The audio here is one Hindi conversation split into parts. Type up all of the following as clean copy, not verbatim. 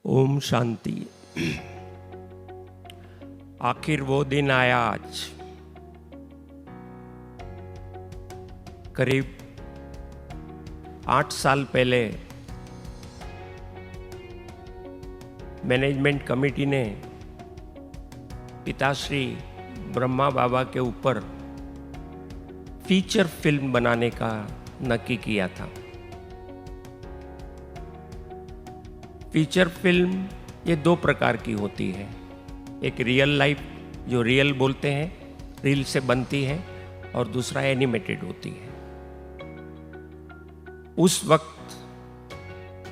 ओम शांति। आखिर वो दिन आया आज। करीब 8 साल पहले मैनेजमेंट कमेटी ने पिताश्री ब्रह्मा बाबा के ऊपर फीचर फिल्म बनाने का नक्की किया था। फीचर फिल्म ये 2 प्रकार की होती है। एक रियल लाइफ, जो रियल बोलते हैं, रील से बनती है, और दूसरा एनिमेटेड होती है। उस वक्त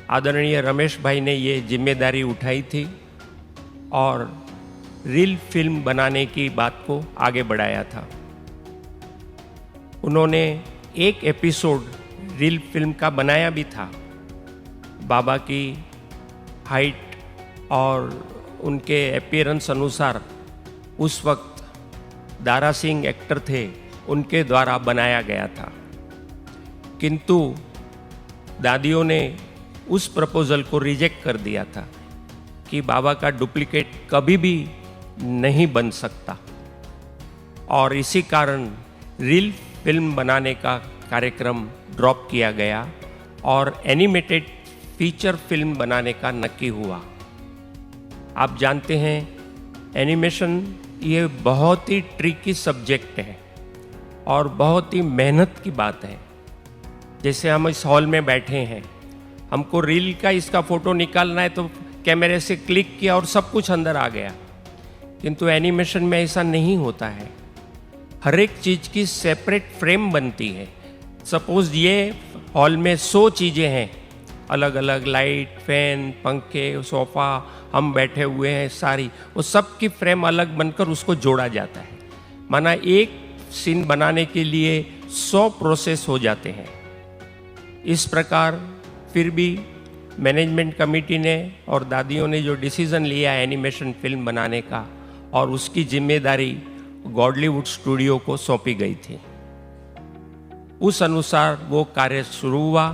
आदरणीय रमेश भाई ने ये जिम्मेदारी उठाई थी और रील फिल्म बनाने की बात को आगे बढ़ाया था। उन्होंने एक एपिसोड रील फिल्म का बनाया भी था। बाबा की हाइट और उनके अपीयरेंस अनुसार उस वक्त दारा सिंह एक्टर थे, उनके द्वारा बनाया गया था। किंतु दादियों ने उस प्रपोजल को रिजेक्ट कर दिया था कि बाबा का डुप्लीकेट कभी भी नहीं बन सकता, और इसी कारण रील फिल्म बनाने का कार्यक्रम ड्रॉप किया गया और एनिमेटेड फीचर फिल्म बनाने का नक्की हुआ। आप जानते हैं, एनिमेशन ये बहुत ही ट्रिकी सब्जेक्ट है और बहुत ही मेहनत की बात है। जैसे हम इस हॉल में बैठे हैं, हमको रील का इसका फोटो निकालना है तो कैमरे से क्लिक किया और सब कुछ अंदर आ गया। किंतु एनिमेशन में ऐसा नहीं होता है। हर एक चीज़ की सेपरेट फ्रेम बनती है। सपोज ये हॉल में 100 चीज़ें हैं, अलग अलग लाइट, फैन, पंखे, सोफ़ा, हम बैठे हुए हैं, सारी वो सब की फ्रेम अलग बनकर उसको जोड़ा जाता है। माना एक सीन बनाने के लिए 100 प्रोसेस हो जाते हैं। इस प्रकार फिर भी मैनेजमेंट कमेटी ने और दादियों ने जो डिसीज़न लिया एनिमेशन फिल्म बनाने का, और उसकी जिम्मेदारी गॉडलीवुड स्टूडियो को सौंपी गई थी। उस अनुसार वो कार्य शुरू हुआ।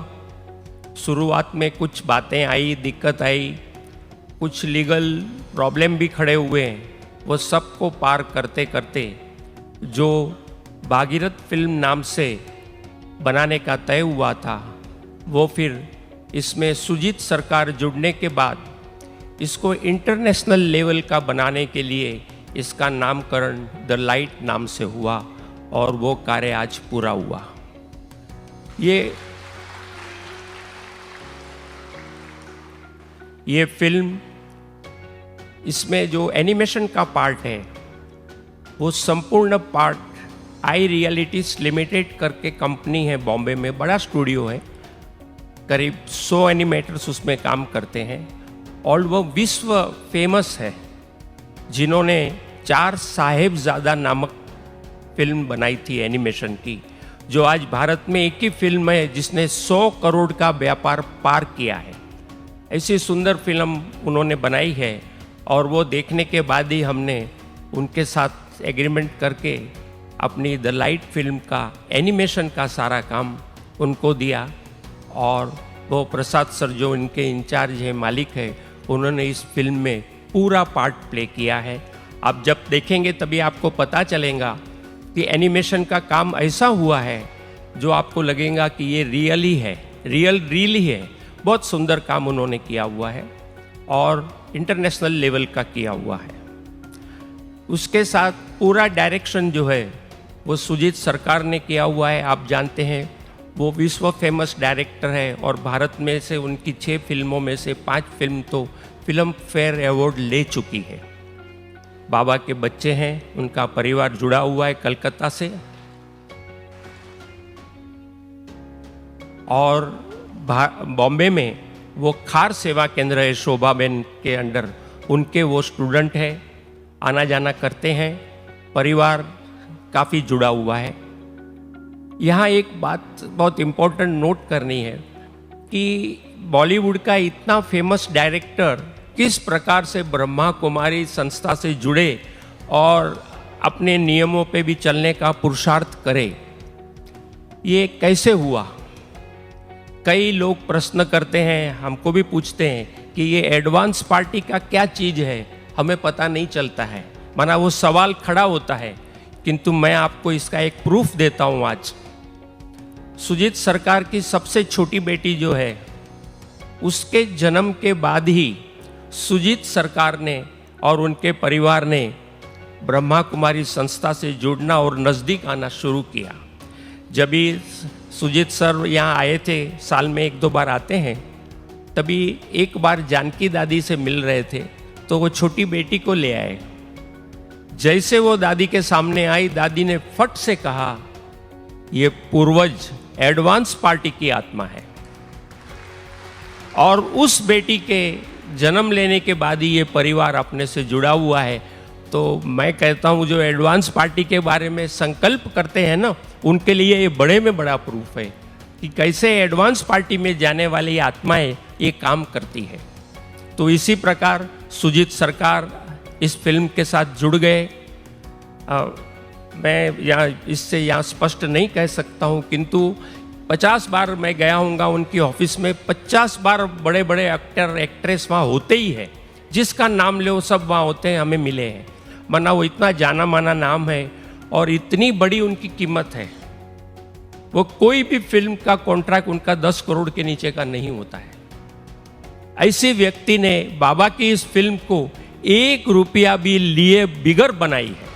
शुरुआत में कुछ बातें आई, दिक्कत आई, कुछ लीगल प्रॉब्लम भी खड़े हुए। वो सबको पार करते करते जो भागीरथ फिल्म नाम से बनाने का तय हुआ था, वो फिर इसमें सुजीत सरकार जुड़ने के बाद इसको इंटरनेशनल लेवल का बनाने के लिए इसका नामकरण द लाइट नाम से हुआ, और वो कार्य आज पूरा हुआ। ये फिल्म, इसमें जो एनिमेशन का पार्ट है वो संपूर्ण पार्ट आई रियलिटीज लिमिटेड करके कंपनी है बॉम्बे में, बड़ा स्टूडियो है। करीब 100 एनिमेटर्स उसमें काम करते हैं, और वो विश्व फेमस है, जिन्होंने 4 साहेबजादा नामक फिल्म बनाई थी एनिमेशन की, जो आज भारत में एक ही फिल्म है जिसने 100 करोड़ का व्यापार पार किया है। ऐसी सुंदर फिल्म उन्होंने बनाई है, और वो देखने के बाद ही हमने उनके साथ एग्रीमेंट करके अपनी द लाइट फिल्म का एनिमेशन का सारा काम उनको दिया। और वो प्रसाद सर जो इनके इंचार्ज है, मालिक है, उन्होंने इस फिल्म में पूरा पार्ट प्ले किया है। आप जब देखेंगे तभी आपको पता चलेगा कि एनिमेशन का काम ऐसा हुआ है जो आपको लगेगा कि ये रियल ही है, रियल ही है। बहुत सुंदर काम उन्होंने किया हुआ है और इंटरनेशनल लेवल का किया हुआ है। उसके साथ पूरा डायरेक्शन जो है वो सुजीत सरकार ने किया हुआ है। आप जानते हैं वो विश्व फेमस डायरेक्टर है, और भारत में से उनकी 6 फिल्मों में से 5 फिल्म तो फिल्म फेयर अवार्ड ले चुकी है। बाबा के बच्चे हैं, उनका परिवार जुड़ा हुआ है कलकत्ता से, और बॉम्बे में वो खार सेवा केंद्र है शोभाबेन के अंडर, उनके वो स्टूडेंट है, आना जाना करते हैं। परिवार काफ़ी जुड़ा हुआ है। यहाँ एक बात बहुत इम्पोर्टेंट नोट करनी है कि बॉलीवुड का इतना फेमस डायरेक्टर किस प्रकार से ब्रह्मा कुमारी संस्था से जुड़े और अपने नियमों पे भी चलने का पुरुषार्थ करे, ये कैसे हुआ। कई लोग प्रश्न करते हैं, हमको भी पूछते हैं कि ये एडवांस पार्टी का क्या चीज़ है हमें पता नहीं चलता है, माना वो सवाल खड़ा होता है। किंतु मैं आपको इसका एक प्रूफ देता हूँ आज। सुजीत सरकार की सबसे छोटी बेटी जो है, उसके जन्म के बाद ही सुजीत सरकार ने और उनके परिवार ने ब्रह्मा कुमारी संस्था से जुड़ना और नज़दीक आना शुरू किया। जब भी सुजीत सर यहाँ आए थे, साल में 1-2 बार आते हैं, तभी एक बार जानकी दादी से मिल रहे थे तो वो छोटी बेटी को ले आए। जैसे वो दादी के सामने आई, दादी ने फट से कहा, ये पूर्वज एडवांस पार्टी की आत्मा है। और उस बेटी के जन्म लेने के बाद ही ये परिवार अपने से जुड़ा हुआ है। तो मैं कहता हूँ जो एडवांस पार्टी के बारे में संकल्प करते हैं ना, उनके लिए ये बड़े में बड़ा प्रूफ है कि कैसे एडवांस पार्टी में जाने वाली आत्माएं ये काम करती है। तो इसी प्रकार सुजीत सरकार इस फिल्म के साथ जुड़ गए। मैं यहाँ स्पष्ट नहीं कह सकता हूँ, किंतु 50 बार मैं गया हूँगा उनकी ऑफिस में, 50 बार बड़े बड़े एक्टर एक्ट्रेस वहाँ होते ही है, जिसका नाम ले वो सब वहाँ होते हैं, हमें मिले हैं। वरना वो इतना जाना माना नाम है और इतनी बड़ी उनकी कीमत है। वो कोई भी फिल्म का कॉन्ट्रैक्ट उनका 10 करोड़ के नीचे का नहीं होता है। ऐसे व्यक्ति ने बाबा की इस फिल्म को 1 रुपया भी लिए बिगर बनाई है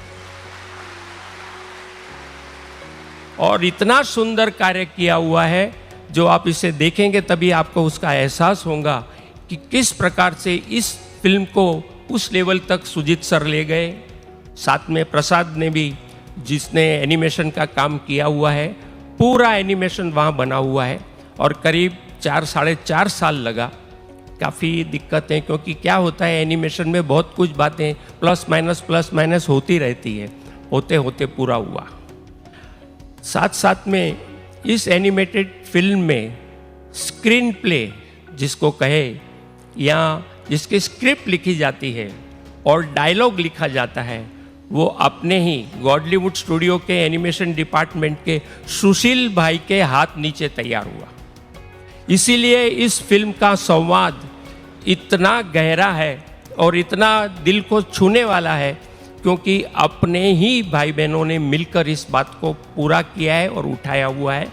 और इतना सुंदर कार्य किया हुआ है, जो आप इसे देखेंगे तभी आपको उसका एहसास होगा कि किस प्रकार से इस फिल्म को उस लेवल तक सुजीत सर ले गए। साथ में प्रसाद ने भी, जिसने एनिमेशन का काम किया हुआ है, पूरा एनिमेशन वहाँ बना हुआ है और करीब 4-4.5 साल लगा। काफ़ी दिक्कतें, क्योंकि क्या होता है एनिमेशन में बहुत कुछ बातें प्लस माइनस होती रहती है, होते होते पूरा हुआ। साथ साथ में इस एनिमेटेड फिल्म में स्क्रीन प्ले जिसको कहे, या जिसकी स्क्रिप्ट लिखी जाती है और डायलॉग लिखा जाता है, वो अपने ही गॉडलीवुड स्टूडियो के एनिमेशन डिपार्टमेंट के सुशील भाई के हाथ नीचे तैयार हुआ। इसीलिए इस फिल्म का संवाद इतना गहरा है और इतना दिल को छूने वाला है, क्योंकि अपने ही भाई बहनों ने मिलकर इस बात को पूरा किया है और उठाया हुआ है,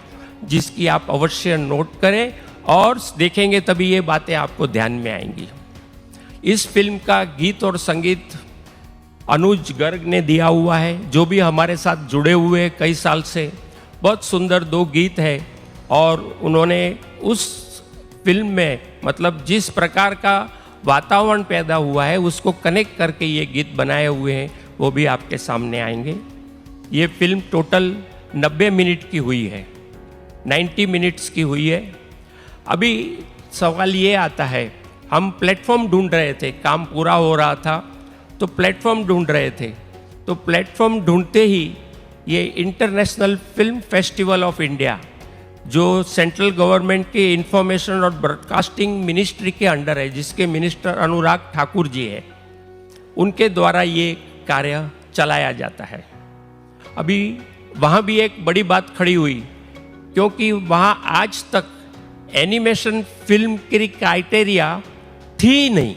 जिसकी आप अवश्य नोट करें और देखेंगे तभी ये बातें आपको ध्यान में आएंगी। इस फिल्म का गीत और संगीत अनुज गर्ग ने दिया हुआ है, जो भी हमारे साथ जुड़े हुए हैं कई साल से। बहुत सुंदर 2 गीत है और उन्होंने उस फिल्म में, मतलब जिस प्रकार का वातावरण पैदा हुआ है, उसको कनेक्ट करके ये गीत बनाए हुए हैं, वो भी आपके सामने आएंगे। ये फिल्म टोटल 90 मिनट की हुई है, 90 मिनट्स की हुई है। अभी सवाल ये आता है, हम प्लेटफॉर्म ढूंढ रहे थे, काम पूरा हो रहा था तो प्लेटफॉर्म ढूंढ रहे थे। तो प्लेटफॉर्म ढूंढते ही ये international film festival of India, जो सेंट्रल गवर्नमेंट के इंफॉर्मेशन और ब्रॉडकास्टिंग मिनिस्ट्री के अंडर है, जिसके मिनिस्टर अनुराग ठाकुर जी है, उनके द्वारा ये कार्य चलाया जाता है। अभी वहाँ भी एक बड़ी बात खड़ी हुई, क्योंकि वहाँ आज तक एनिमेशन फिल्म की क्राइटेरिया थी नहीं।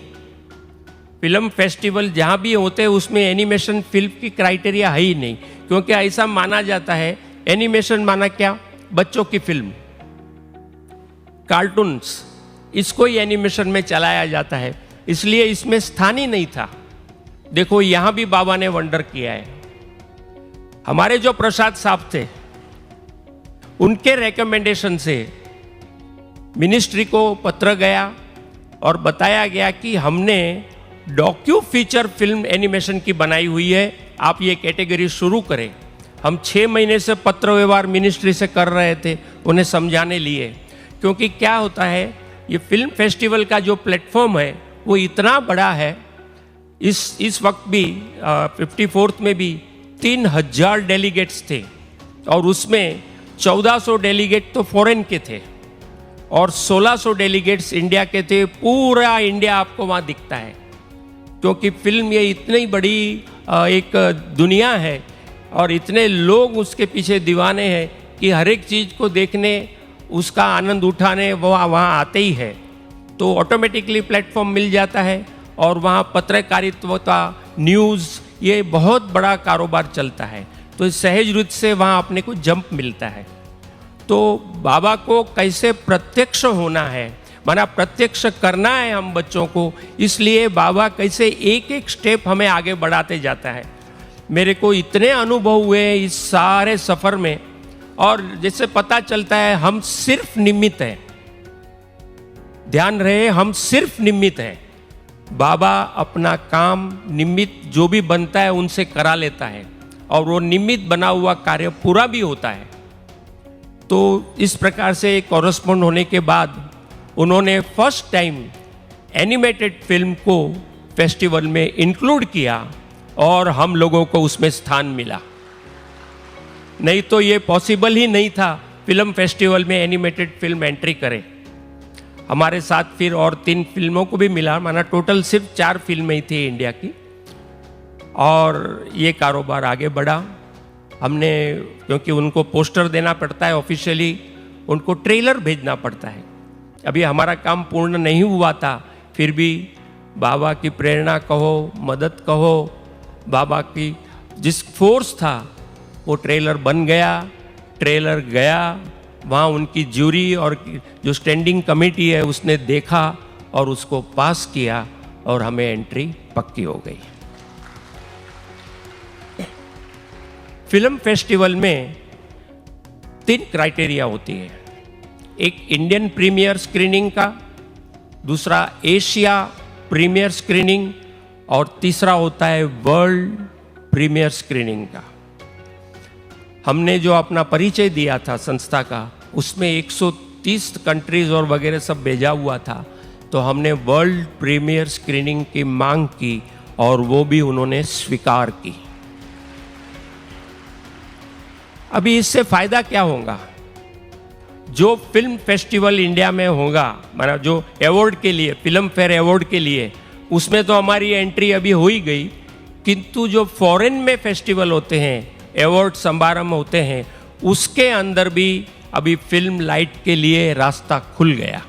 फिल्म फेस्टिवल जहाँ भी होते हैं उसमें एनिमेशन फिल्म की क्राइटेरिया है ही नहीं, क्योंकि ऐसा माना जाता है एनिमेशन माना क्या, बच्चों की फिल्म, कार्टून्स, इसको ही एनिमेशन में चलाया जाता है, इसलिए इसमें स्थान ही नहीं था। देखो यहाँ भी बाबा ने वंडर किया है। हमारे जो प्रसाद साहब थे, उनके रिकमेंडेशन से मिनिस्ट्री को पत्र गया और बताया गया कि हमने डॉक्यू फीचर फिल्म एनिमेशन की बनाई हुई है, आप ये कैटेगरी शुरू करें। हम 6 महीने से पत्र व्यवहार मिनिस्ट्री से कर रहे थे, उन्हें समझाने लिए, क्योंकि क्या होता है, ये फिल्म फेस्टिवल का जो प्लेटफॉर्म है वो इतना बड़ा है। इस वक्त भी 54th में भी 3000 डेलीगेट्स थे और उसमें 1400 डेलीगेट तो फॉरेन के थे और 1600 डेलीगेट्स इंडिया के थे। पूरा इंडिया आपको वहाँ दिखता है, क्योंकि फिल्म ये इतनी बड़ी एक दुनिया है और इतने लोग उसके पीछे दीवाने हैं कि हर एक चीज़ को देखने, उसका आनंद उठाने वो वहाँ आते ही है। तो ऑटोमेटिकली प्लेटफॉर्म मिल जाता है और वहाँ पत्रकारिता, न्यूज़, ये बहुत बड़ा कारोबार चलता है। तो सहज रूप से वहाँ अपने को जंप मिलता है। तो बाबा को कैसे प्रत्यक्ष होना है, माना प्रत्यक्ष करना है हम बच्चों को, इसलिए बाबा कैसे एक एक स्टेप हमें आगे बढ़ाते जाता है। मेरे को इतने अनुभव हुए इस सारे सफ़र में, और जैसे पता चलता है हम सिर्फ निमित्त हैं। ध्यान रहे, हम सिर्फ निमित्त हैं। बाबा अपना काम निमित्त जो भी बनता है उनसे करा लेता है और वो निमित्त बना हुआ कार्य पूरा भी होता है। तो इस प्रकार से कॉरेस्पॉन्ड होने के बाद उन्होंने फर्स्ट टाइम एनिमेटेड फिल्म को फेस्टिवल में इंक्लूड किया और हम लोगों को उसमें स्थान मिला। नहीं तो ये पॉसिबल ही नहीं था फिल्म फेस्टिवल में एनिमेटेड फिल्म एंट्री करे। हमारे साथ फिर और 3 फिल्मों को भी मिला, माना टोटल सिर्फ 4 फिल्में ही थी इंडिया की। और ये कारोबार आगे बढ़ा। हमने, क्योंकि उनको पोस्टर देना पड़ता है ऑफिशियली, उनको ट्रेलर भेजना पड़ता है। अभी हमारा काम पूर्ण नहीं हुआ था, फिर भी बाबा की प्रेरणा कहो, मदद कहो, बाबा की जिस फोर्स था, वो ट्रेलर बन गया। ट्रेलर गया, वहाँ उनकी ज्यूरी और जो स्टैंडिंग कमेटी है उसने देखा और उसको पास किया और हमें एंट्री पक्की हो गई। फिल्म फेस्टिवल में 3 क्राइटेरिया होती है। एक इंडियन प्रीमियर स्क्रीनिंग का, दूसरा एशिया प्रीमियर स्क्रीनिंग और तीसरा होता है वर्ल्ड प्रीमियर स्क्रीनिंग का। हमने जो अपना परिचय दिया था संस्था का, उसमें 130 कंट्रीज और वगैरह सब भेजा हुआ था। तो हमने वर्ल्ड प्रीमियर स्क्रीनिंग की मांग की और वो भी उन्होंने स्वीकार की। अभी इससे फायदा क्या होगा? जो फिल्म फेस्टिवल इंडिया में होगा, मतलब जो अवार्ड के लिए, फिल्म फेयर अवार्ड के लिए, उसमें तो हमारी एंट्री अभी हो ही गई, किंतु जो फॉरेन में फेस्टिवल होते हैं, अवार्ड समारोह होते हैं, उसके अंदर भी अभी फिल्म लाइट के लिए रास्ता खुल गया।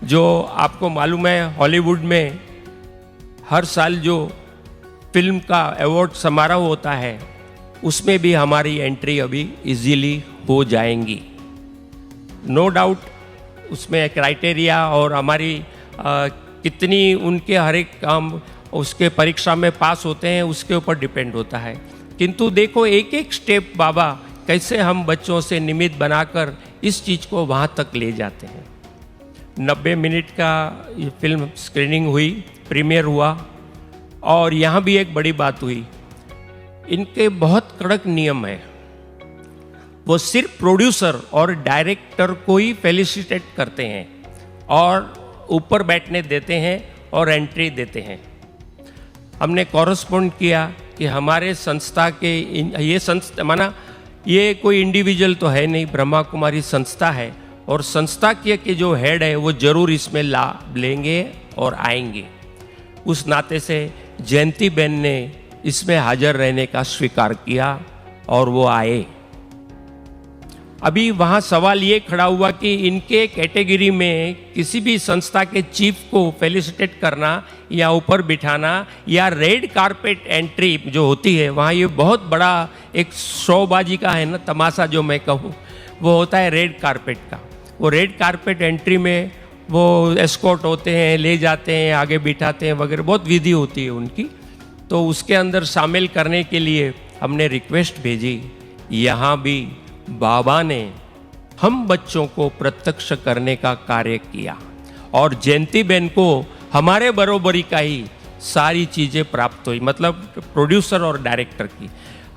जो आपको मालूम है, हॉलीवुड में हर साल जो फिल्म का अवार्ड समारोह होता है, उसमें भी हमारी एंट्री अभी इजीली हो जाएंगी। नो डाउट उसमें क्राइटेरिया और हमारी कितनी उनके हर एक काम उसके परीक्षा में पास होते हैं उसके ऊपर डिपेंड होता है। किंतु देखो एक एक स्टेप बाबा कैसे हम बच्चों से निमित्त बनाकर इस चीज़ को वहाँ तक ले जाते हैं। 90 मिनट का ये फिल्म स्क्रीनिंग हुई, प्रीमियर हुआ। और यहाँ भी एक बड़ी बात हुई, इनके बहुत कड़क नियम है। वो सिर्फ प्रोड्यूसर और डायरेक्टर को ही फेलिसिटेट करते हैं और ऊपर बैठने देते हैं और एंट्री देते हैं। हमने कॉरेस्पॉन्ड किया कि हमारे संस्था के ये संस्था, माना ये कोई इंडिविजुअल तो है नहीं, ब्रह्मा कुमारी संस्था है और संस्था के जो हेड है वो जरूर इसमें लाभ लेंगे और आएंगे। उस नाते से जयंती बहन ने इसमें हाजिर रहने का स्वीकार किया और वो आए। अभी वहाँ सवाल ये खड़ा हुआ कि इनके कैटेगरी में किसी भी संस्था के चीफ को फेलिसिटेट करना या ऊपर बिठाना या रेड कारपेट एंट्री जो होती है, वहाँ ये बहुत बड़ा एक शोबाजी का है ना, तमाशा जो मैं कहूँ, वो होता है रेड कारपेट का। वो रेड कारपेट एंट्री में वो एस्कॉर्ट होते हैं, ले जाते हैं, आगे बिठाते हैं वगैरह, बहुत विधि होती है उनकी। तो उसके अंदर शामिल करने के लिए हमने रिक्वेस्ट भेजी। यहाँ भी बाबा ने हम बच्चों को प्रत्यक्ष करने का कार्य किया और जयंती बहन को हमारे बरोबरी का ही सारी चीज़ें प्राप्त हुई, मतलब प्रोड्यूसर और डायरेक्टर की।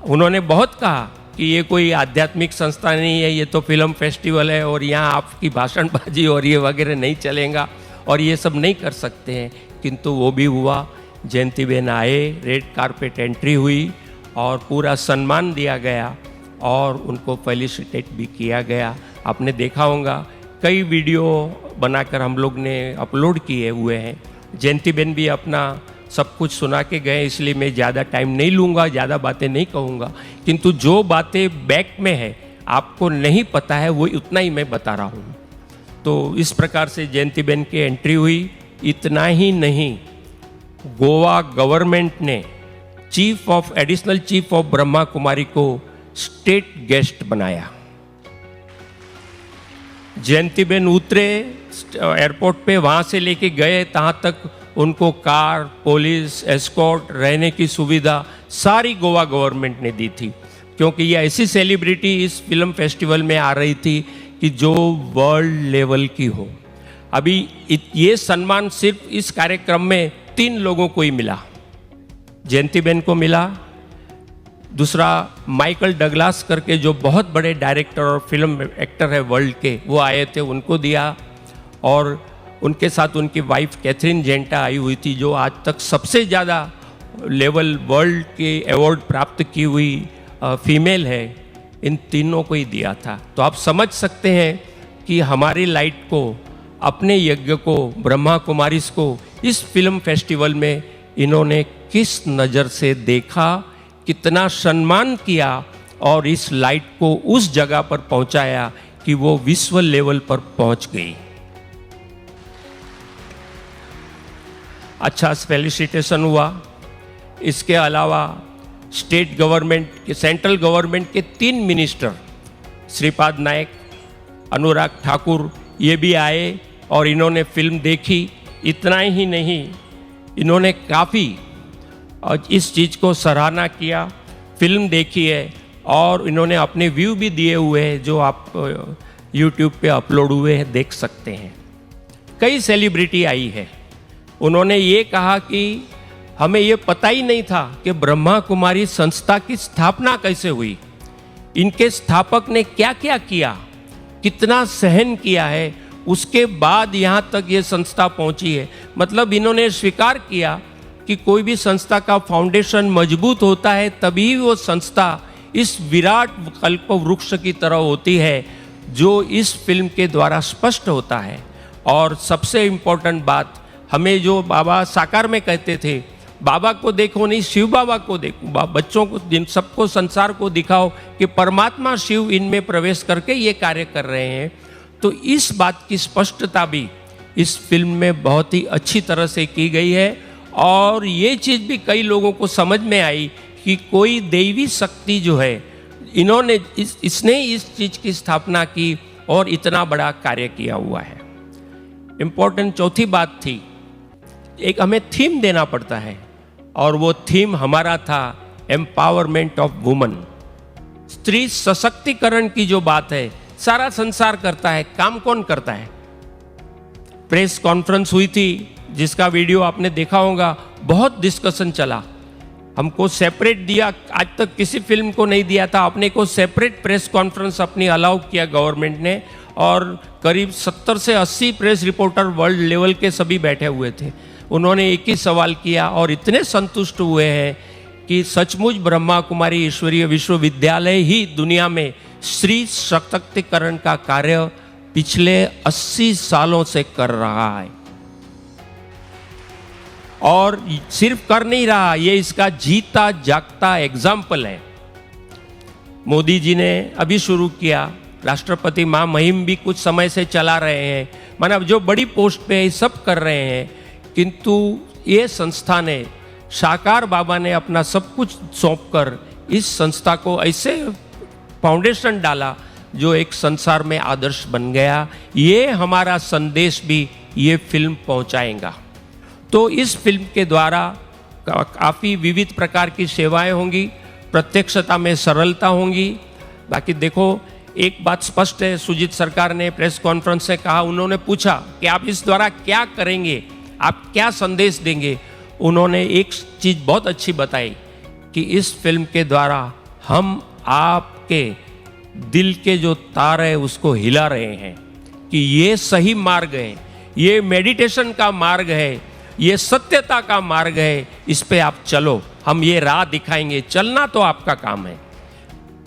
उन्होंने बहुत कहा कि ये कोई आध्यात्मिक संस्था नहीं है, ये तो फिल्म फेस्टिवल है और यहाँ आपकी भाषणबाजी और ये वगैरह नहीं चलेगा और ये सब नहीं कर सकते हैं। किंतु वो भी हुआ। जयंती बहन आए, रेड कारपेट एंट्री हुई और पूरा सम्मान दिया गया और उनको फेलिसिटेट भी किया गया। आपने देखा होगा कई वीडियो बनाकर हम लोग ने अपलोड किए हुए हैं। जयंती बहन भी अपना सब कुछ सुना के गए, इसलिए मैं ज़्यादा टाइम नहीं लूँगा, ज़्यादा बातें नहीं कहूँगा। किंतु जो बातें बैक में है, आपको नहीं पता है, वो उतना ही मैं बता रहा हूँ। तो इस प्रकार से जयंतीबेन की एंट्री हुई। इतना ही नहीं, गोवा गवर्नमेंट ने additional chief of Brahma Kumari को स्टेट गेस्ट बनाया। जयंतीबेन उतरे एयरपोर्ट पे, वहाँ से लेके गए तहाँ तक उनको कार, पुलिस, एस्कॉर्ट, रहने की सुविधा सारी गोवा गवर्नमेंट ने दी थी, क्योंकि ये ऐसी सेलिब्रिटी इस फिल्म फेस्टिवल में आ रही थी कि जो वर्ल्ड लेवल की हो। अभी ये सम्मान सिर्फ इस कार्यक्रम में 3 लोगों को ही मिला। जयंतीबेन को मिला, दूसरा माइकल डगलास करके जो बहुत बड़े डायरेक्टर और फिल्म एक्टर है वर्ल्ड के, वो आए थे, उनको दिया, और उनके साथ उनकी वाइफ कैथरीन जेंटा आई हुई थी, जो आज तक सबसे ज़्यादा लेवल वर्ल्ड के अवार्ड प्राप्त की हुई फीमेल है। इन तीनों को ही दिया था। तो आप समझ सकते हैं कि हमारी लाइट को, अपने यज्ञ को, ब्रह्मा कुमारीज को इस फिल्म फेस्टिवल में इन्होंने किस नज़र से देखा, कितना सम्मान किया और इस लाइट को उस जगह पर पहुंचाया कि वो विश्व लेवल पर पहुंच गई। अच्छा फेलिसिटेशन हुआ। इसके अलावा स्टेट गवर्नमेंट के, सेंट्रल गवर्नमेंट के 3 मिनिस्टर, श्रीपाद नायक, अनुराग ठाकुर, ये भी आए और इन्होंने फिल्म देखी। इतना ही नहीं, इन्होंने काफ़ी इस चीज़ को सराहना किया, फिल्म देखी है और इन्होंने अपने व्यू भी दिए हुए हैं, जो आप यूट्यूब पे अपलोड हुए हैं, देख सकते हैं। कई सेलिब्रिटी आई है। उन्होंने ये कहा कि हमें ये पता ही नहीं था कि ब्रह्मा कुमारी संस्था की स्थापना कैसे हुई, इनके स्थापक ने क्या क्या किया, कितना सहन किया है, उसके बाद यहाँ तक ये संस्था पहुँची है। मतलब इन्होंने स्वीकार किया कि कोई भी संस्था का फाउंडेशन मजबूत होता है तभी वो संस्था इस विराट कल्प वृक्ष की तरह होती है, जो इस फिल्म के द्वारा स्पष्ट होता है। और सबसे इम्पोर्टेंट बात, हमें जो बाबा साकार में कहते थे, बाबा को देखो नहीं, शिव बाबा को देखो, बच्चों को, सबको, संसार को दिखाओ कि परमात्मा शिव इनमें प्रवेश करके ये कार्य कर रहे हैं। तो इस बात की स्पष्टता भी इस फिल्म में बहुत ही अच्छी तरह से की गई है। और ये चीज़ भी कई लोगों को समझ में आई कि कोई दैवी शक्ति जो है, इन्होंने इसने इस चीज़ की स्थापना की और इतना बड़ा कार्य किया हुआ है। इम्पोर्टेंट चौथी बात थी, एक हमें थीम देना पड़ता है और वो थीम हमारा था एम्पावरमेंट ऑफ वुमन। स्त्री सशक्तिकरण की जो बात है, सारा संसार करता है, काम कौन करता है? प्रेस कॉन्फ्रेंस हुई थी जिसका वीडियो आपने देखा होगा, बहुत डिस्कशन चला। हमको सेपरेट दिया, आज तक किसी फिल्म को नहीं दिया था, अपने को सेपरेट प्रेस कॉन्फ्रेंस अपनी अलाउ किया गवर्नमेंट ने, और करीब 70 से 80 प्रेस रिपोर्टर वर्ल्ड लेवल के सभी बैठे हुए थे। उन्होंने एक ही सवाल किया और इतने संतुष्ट हुए हैं कि सचमुच ब्रह्मा कुमारी ईश्वरीय विश्वविद्यालय ही दुनिया में स्त्री सशक्तिकरण का कार्य पिछले 80 सालों से कर रहा है। और सिर्फ कर नहीं रहा, ये इसका जीता जागता एग्जाम्पल है। मोदी जी ने अभी शुरू किया, राष्ट्रपति मां महिम भी कुछ समय से चला रहे हैं, मतलब जो बड़ी पोस्ट पे है सब कर रहे हैं। किंतु ये संस्था ने, साकार बाबा ने अपना सब कुछ सौंपकर इस संस्था को ऐसे फाउंडेशन डाला जो एक संसार में आदर्श बन गया। ये हमारा संदेश भी ये फिल्म पहुंचाएगा। तो इस फिल्म के द्वारा काफ़ी विविध प्रकार की सेवाएं होंगी, प्रत्यक्षता में सरलता होंगी। बाकी देखो, एक बात स्पष्ट है, सुजीत सरकार ने प्रेस कॉन्फ्रेंस से कहा, उन्होंने पूछा कि आप इस द्वारा क्या करेंगे, आप क्या संदेश देंगे। उन्होंने एक चीज़ बहुत अच्छी बताई कि इस फिल्म के द्वारा हम आपके दिल के जो तार है उसको हिला रहे हैं कि ये सही मार्ग है, ये मेडिटेशन का मार्ग है, ये सत्यता का मार्ग है, इस पे आप चलो, हम ये राह दिखाएंगे, चलना तो आपका काम है।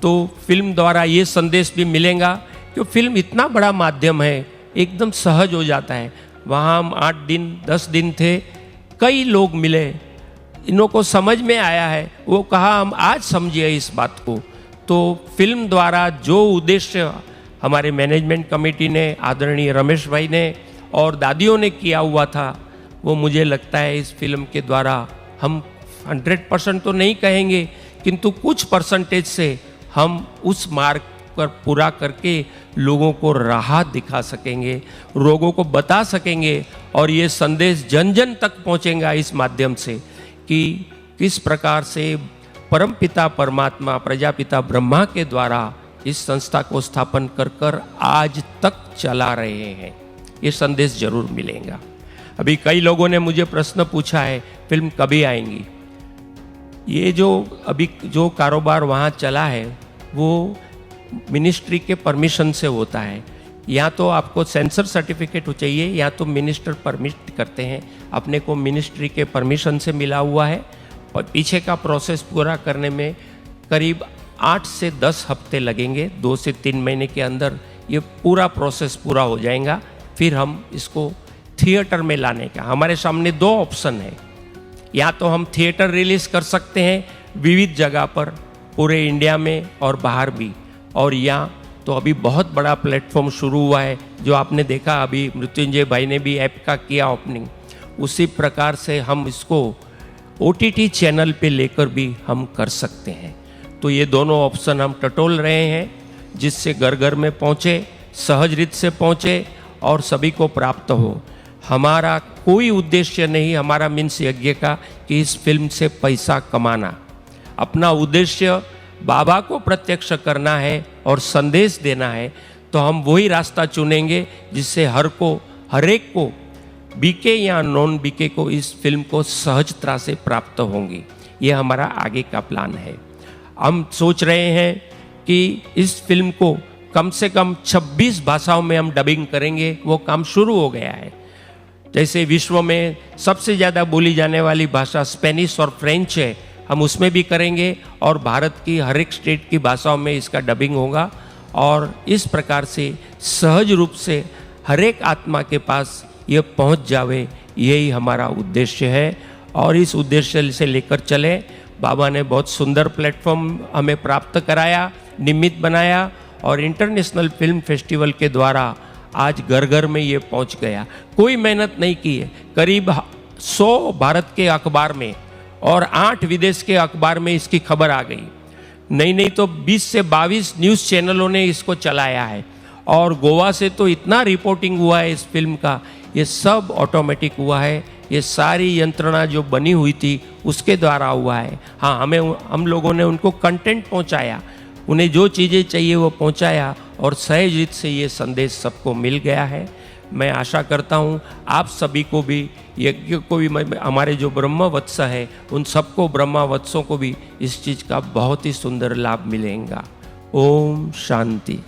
तो फिल्म द्वारा ये संदेश भी मिलेगा कि फिल्म इतना बड़ा माध्यम है, एकदम सहज हो जाता है। वहाँ हम 8 दिन 10 दिन थे, कई लोग मिले, इन्हों को समझ में आया है, वो कहा हम आज समझिए इस बात को। तो फिल्म द्वारा जो उद्देश्य हमारे मैनेजमेंट कमेटी ने, आदरणीय रमेश भाई ने और दादियों ने किया हुआ था, वो मुझे लगता है इस फिल्म के द्वारा हम 100% तो नहीं कहेंगे, किंतु कुछ परसेंटेज से हम उस मार्ग पर पूरा करके लोगों को राह दिखा सकेंगे, लोगों को बता सकेंगे और ये संदेश जन जन तक पहुंचेगा इस माध्यम से कि किस प्रकार से परमपिता परमात्मा प्रजापिता ब्रह्मा के द्वारा इस संस्था को स्थापन कर आज तक चला रहे हैं। ये संदेश जरूर मिलेगा। अभी कई लोगों ने मुझे प्रश्न पूछा है फिल्म कभी आएंगी। ये जो कारोबार वहाँ चला है वो मिनिस्ट्री के परमिशन से होता है। या तो आपको सेंसर सर्टिफिकेट हो चाहिए या तो मिनिस्टर परमिट करते हैं। अपने को मिनिस्ट्री के परमिशन से मिला हुआ है और पीछे का प्रोसेस पूरा करने में करीब 8 से 10 हफ्ते लगेंगे। 2 से 3 महीने के अंदर ये पूरा प्रोसेस पूरा हो जाएगा। फिर हम इसको थिएटर में लाने का हमारे सामने 2 ऑप्शन है। या तो हम थिएटर रिलीज कर सकते हैं विविध जगह पर पूरे इंडिया में और बाहर भी, और या तो अभी बहुत बड़ा प्लेटफॉर्म शुरू हुआ है जो आपने देखा, अभी मृत्युंजय भाई ने भी ऐप का किया ओपनिंग। उसी प्रकार से हम इसको OTT चैनल पे लेकर भी हम कर सकते हैं। तो ये दोनों ऑप्शन हम टटोल रहे हैं जिससे घर घर में पहुँचे, सहज रीत से पहुँचे और सभी को प्राप्त हो। हमारा कोई उद्देश्य नहीं, हमारा मीन्स यज्ञ का, कि इस फिल्म से पैसा कमाना। अपना उद्देश्य बाबा को प्रत्यक्ष करना है और संदेश देना है। तो हम वही रास्ता चुनेंगे जिससे हर एक को, बीके या नॉन बीके को, इस फिल्म को सहजता से प्राप्त होंगी। ये हमारा आगे का प्लान है। हम सोच रहे हैं कि इस फिल्म को कम से कम 26 भाषाओं में हम डबिंग करेंगे। वो काम शुरू हो गया है। जैसे विश्व में सबसे ज़्यादा बोली जाने वाली भाषा स्पेनिश और फ्रेंच है, हम उसमें भी करेंगे और भारत की हर एक स्टेट की भाषाओं में इसका डबिंग होगा। और इस प्रकार से सहज रूप से हर एक आत्मा के पास ये पहुंच जावे, यही हमारा उद्देश्य है। और इस उद्देश्य से लेकर चले। बाबा ने बहुत सुंदर प्लेटफॉर्म हमें प्राप्त कराया, निमित्त बनाया और इंटरनेशनल फिल्म फेस्टिवल के द्वारा आज घर घर में ये पहुंच गया। कोई मेहनत नहीं की है। करीब 100 भारत के अखबार में और 8 विदेश के अखबार में इसकी खबर आ गई। नहीं तो 20 से 22 न्यूज़ चैनलों ने इसको चलाया है। और गोवा से तो इतना रिपोर्टिंग हुआ है इस फिल्म का, ये सब ऑटोमेटिक हुआ है। ये सारी यंत्रणा जो बनी हुई थी उसके द्वारा हुआ है। हाँ, हम लोगों ने उनको कंटेंट पहुंचाया, उन्हें जो चीज़ें चाहिए वो पहुंचाया और सहज रीत से ये संदेश सबको मिल गया है। मैं आशा करता हूँ आप सभी को भी, यज्ञ को भी, हमारे जो ब्रह्मवत्स है उन सबको, ब्रह्मवत्सों को भी इस चीज़ का बहुत ही सुंदर लाभ मिलेगा। ओम शांति।